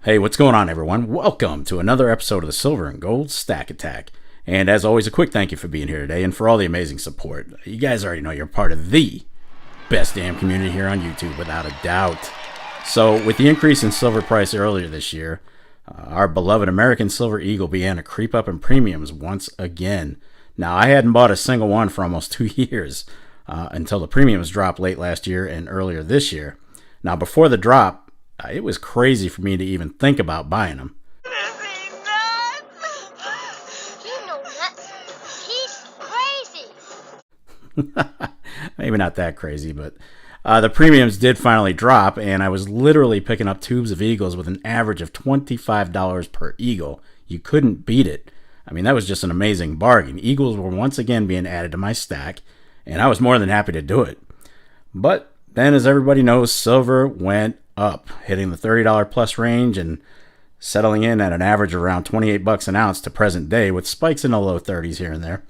Hey, what's going on, everyone? Welcome to another episode of the Silver and Gold Stack Attack. And as always, a quick thank you for being here today and for all the amazing support. You guys already know you're part of the best damn community here on YouTube, without a doubt. So, with the increase in silver price earlier this year, our beloved American Silver Eagle began to creep up in premiums once again. Now, I hadn't bought a single one for almost 2 years until the premiums dropped late last year and earlier this year. Now, before the drop, it was crazy for me to even think about buying them. He's crazy. Maybe not that crazy, but the premiums did finally drop, and I was literally picking up tubes of Eagles with an average of $25 per Eagle. You couldn't beat it. I mean, that was just an amazing bargain. Eagles were once again being added to my stack, and I was more than happy to do it. But then, as everybody knows, silver went up, hitting the $30 plus range and settling in at an average of around 28 bucks an ounce to present day, with spikes in the low 30s here and there.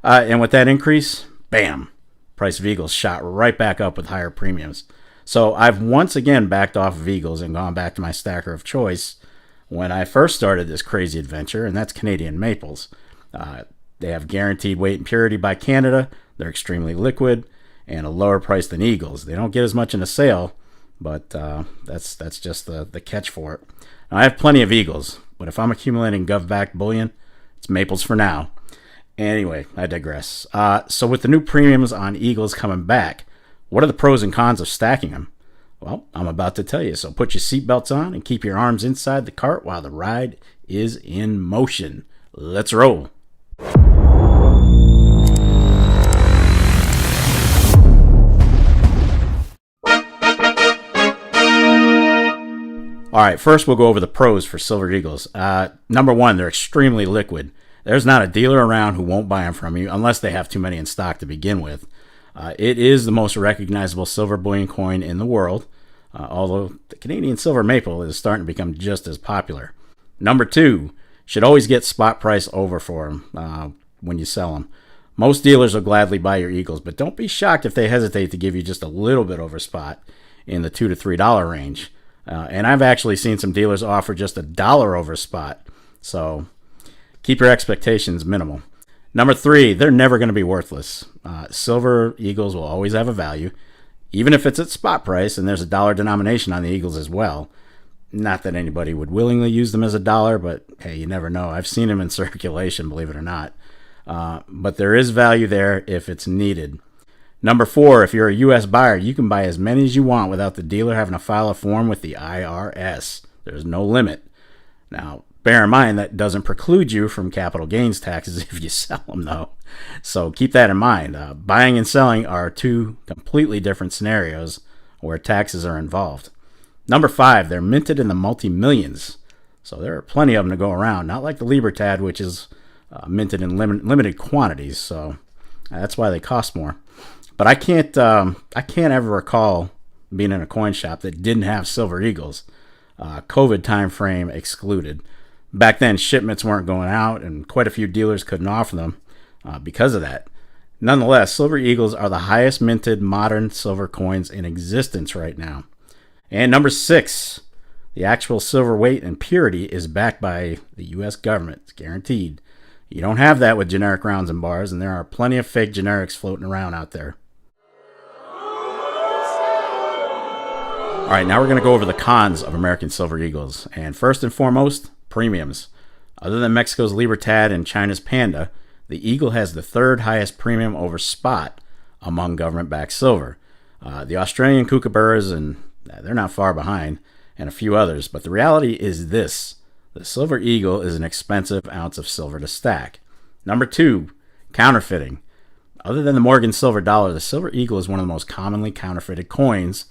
And with that increase, bam, price of Eagles shot right back up with higher premiums. So I've once again backed off of Eagles and gone back to my stacker of choice when I first started this crazy adventure, and that's Canadian maples. They have guaranteed weight and purity by Canada. They're extremely liquid and a lower price than Eagles. They don't get as much in a sale, but that's just the catch for it. Now, I have plenty of Eagles, but if I'm accumulating gov-backed bullion, it's maples for now. Anyway, I digress. So with the new premiums on Eagles coming back, what are the pros and cons of stacking them? Well, I'm about to tell you, so put your seatbelts on and keep your arms inside the cart while the ride is in motion. Let's roll. All right, first we'll go over the pros for Silver Eagles. Number one, they're extremely liquid. There's not a dealer around who won't buy them from you unless they have too many in stock to begin with. It is the most recognizable silver bullion coin in the world, although the Canadian silver maple is starting to become just as popular. Number two, should always get spot price over for them when you sell them. Most dealers will gladly buy your Eagles, but don't be shocked if they hesitate to give you just a little bit over spot in the $2 to $3 range. And I've actually seen some dealers offer just $1 over spot. So keep your expectations minimal. Number three, they're never going to be worthless. Silver Eagles will always have a value, even if it's at spot price, and there's a dollar denomination on the Eagles as well. Not that anybody would willingly use them as $1, but hey, you never know. I've seen them in circulation, believe it or not. But there is value there if it's needed. Number four, if you're a U.S. buyer, you can buy as many as you want without the dealer having to file a form with the IRS. There's no limit. Now, bear in mind that doesn't preclude you from capital gains taxes if you sell them, though. So keep that in mind. Buying and selling are two completely different scenarios where taxes are involved. Number five, they're minted in the multi-millions. So there are plenty of them to go around, not like the Libertad, which is minted in limited quantities. So that's why they cost more. But I can't ever recall being in a coin shop that didn't have Silver Eagles. COVID time frame excluded. Back then, shipments weren't going out, and quite a few dealers couldn't offer them because of that. Nonetheless, Silver Eagles are the highest minted modern silver coins in existence right now. And number six, the actual silver weight and purity is backed by the U.S. government. It's guaranteed. You don't have that with generic rounds and bars, and there are plenty of fake generics floating around out there. All right, now we're going to go over the cons of American Silver Eagles. And first and foremost, premiums. Other than Mexico's Libertad and China's Panda, the Eagle has the third highest premium over spot among government-backed silver. The Australian Kookaburras, and they're not far behind, and a few others. But the reality is this. The Silver Eagle is an expensive ounce of silver to stack. Number two, counterfeiting. Other than the Morgan silver dollar, the Silver Eagle is one of the most commonly counterfeited coins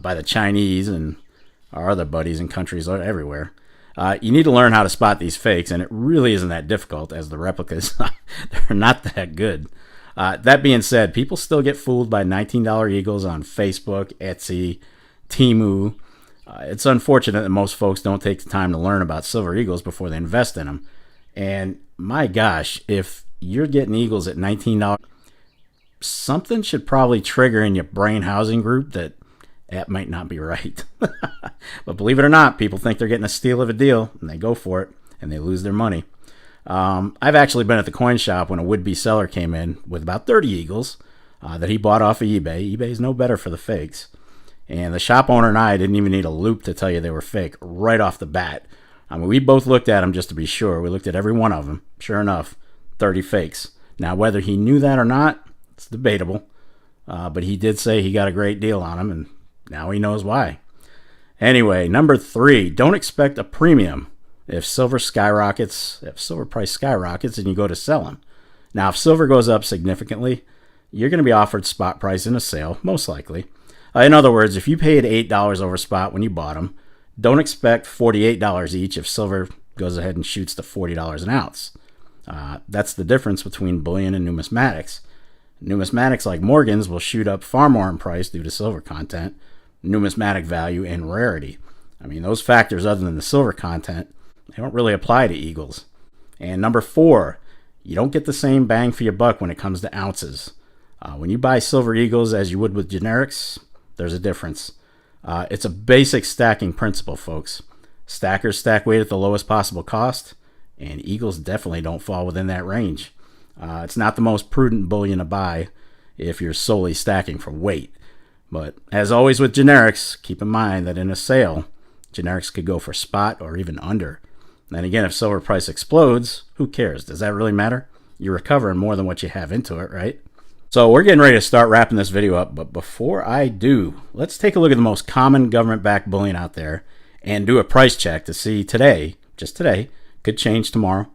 by the Chinese and our other buddies in countries everywhere. You need to learn how to spot these fakes, and it really isn't that difficult, as the replicas, they're not that good. That being said, people still get fooled by $19 Eagles on Facebook, Etsy, Temu. It's unfortunate that most folks don't take the time to learn about Silver Eagles before they invest in them. And my gosh, if you're getting Eagles at $19, something should probably trigger in your brain housing group that that might not be right. But believe it or not, people think they're getting a steal of a deal, and they go for it, and they lose their money. I've actually been at the coin shop when a would-be seller came in with about 30 Eagles that he bought off of eBay. eBay's no better for the fakes. And the shop owner and I didn't even need a loop to tell you they were fake right off the bat. I mean, we both looked at them just to be sure. We looked at every one of them. Sure enough, 30 fakes. Now, whether he knew that or not, it's debatable. But he did say he got a great deal on them, and now he knows why. Anyway, number 3, don't expect a premium if silver price skyrockets and you go to sell them. Now, if silver goes up significantly, you're going to be offered spot price in a sale, most likely. In other words, if you paid $8 over spot when you bought them, don't expect $48 each if silver goes ahead and shoots to $40 an ounce. That's the difference between bullion and numismatics. Numismatics like Morgan's will shoot up far more in price due to silver content, numismatic value, and rarity. I mean, those factors other than the silver content, they don't really apply to Eagles. And number 4, you don't get the same bang for your buck when it comes to ounces. When you buy silver Eagles as you would with generics, there's a difference. It's a basic stacking principle, folks. Stackers stack weight at the lowest possible cost, and Eagles definitely don't fall within that range. It's not the most prudent bullion to buy if you're solely stacking for weight. But as always with generics, keep in mind that in a sale, generics could go for spot or even under. Then again, if silver price explodes, who cares? Does that really matter? You're recovering more than what you have into it, right? So we're getting ready to start wrapping this video up, but before I do, let's take a look at the most common government-backed bullion out there and do a price check to see today, just today, could change tomorrow,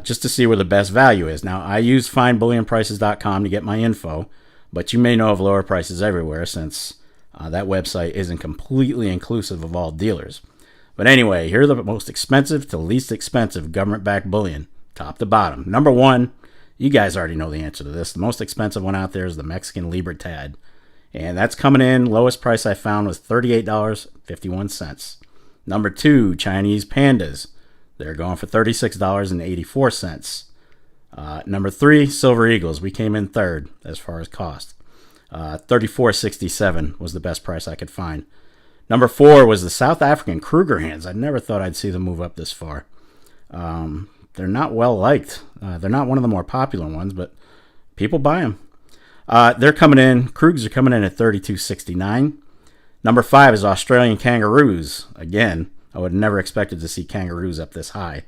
just to see where the best value is. Now, I use findbullionprices.com to get my info, but you may know of lower prices everywhere since that website isn't completely inclusive of all dealers. But anyway, here are the most expensive to least expensive government-backed bullion, top to bottom. Number 1, you guys already know the answer to this. The most expensive one out there is the Mexican Libertad. And that's coming in. Lowest price I found was $38.51. Number 2, Chinese Pandas. They're going for $36.84. Number 3, Silver Eagles. We came in third as far as cost. $34.67 was the best price I could find. Number 4 was the South African Kruger hands. I never thought I'd see them move up this far. They're not well liked. They're not one of the more popular ones, but people buy them. They're coming in. Krugs are coming in at $32.69. Number 5 is Australian Kangaroos. Again, I would have never expected to see kangaroos up this high.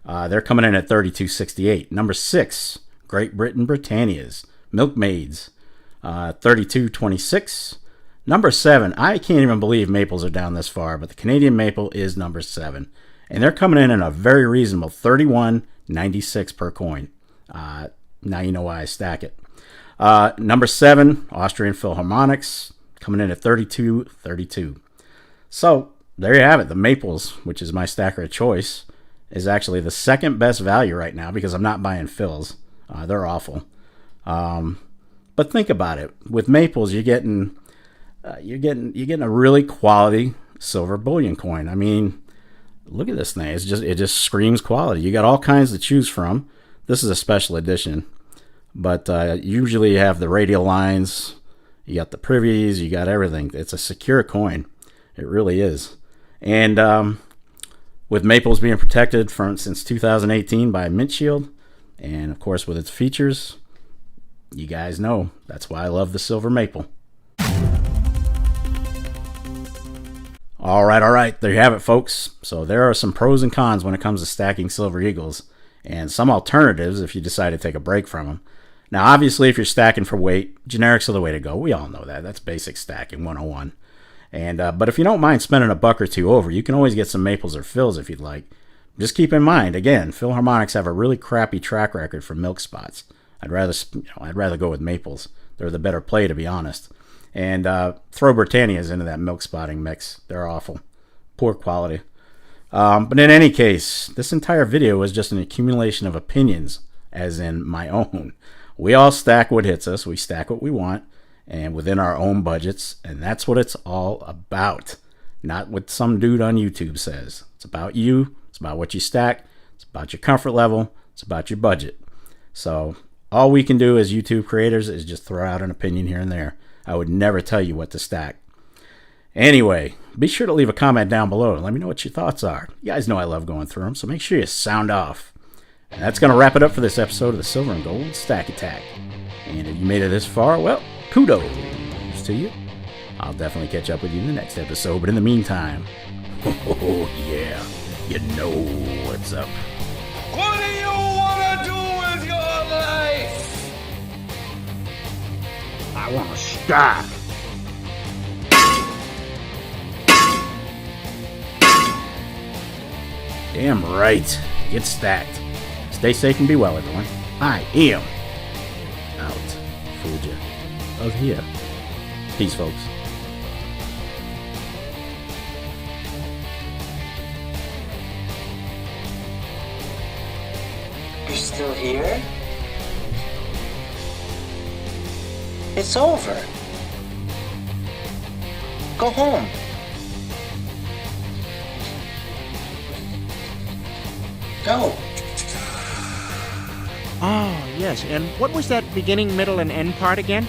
They're coming in at $32.68. Number 6, Great Britain Britannias. Milkmaids, $32.26. Number 7, I can't even believe maples are down this far, but the Canadian maple is number 7. And they're coming in at a very reasonable $31.96 per coin. Now you know why I stack it. Number 7, Austrian Philharmonics, coming in at $32.32. So there you have it. The maples, which is my stacker of choice, is actually the second best value right now because I'm not buying Phils. They're awful. But think about it. With maples, you're getting a really quality silver bullion coin. I mean, look at this thing. It just screams quality. You got all kinds to choose from. This is a special edition, but usually you have the radial lines, you got the privies, you got everything. It's a secure coin. It really is. And with maples being protected since 2018 by Mint Shield, and of course with its features, you guys know that's why I love the silver maple. All right. There you have it, folks. So there are some pros and cons when it comes to stacking Silver Eagles, and some alternatives if you decide to take a break from them. Now, obviously, if you're stacking for weight, generics are the way to go. We all know that. That's basic stacking 101. But if you don't mind spending a buck or two over, you can always get some maples or fills if you'd like. Just keep in mind, again, Philharmonics have a really crappy track record for milk spots. I'd rather go with maples. They're the better play, to be honest. And throw Britannias into that milk spotting mix. They're awful. Poor quality. But in any case, this entire video was just an accumulation of opinions, as in my own. We all stack what hits us. We stack what we want, and within our own budgets. And that's what it's all about. Not what some dude on YouTube says. It's about you. It's about what you stack. It's about your comfort level. It's about your budget. So all we can do as YouTube creators is just throw out an opinion here and there. I would never tell you what to stack. Anyway, be sure to leave a comment down below and let me know what your thoughts are. You guys know I love going through them, so make sure you sound off. And that's going to wrap it up for this episode of the Silver and Gold Stack Attack. And if you made it this far, well, kudos to you. I'll definitely catch up with you in the next episode, but in the meantime, oh yeah, you know what's up. What do you want to do with your life? I want to stack. Damn right. Get stacked. Stay safe and be well, everyone. I am out. Fooled you. Of here. Peace, folks. You're still here? It's over. Go home. Go. Oh, yes. And what was that beginning, middle, and end part again?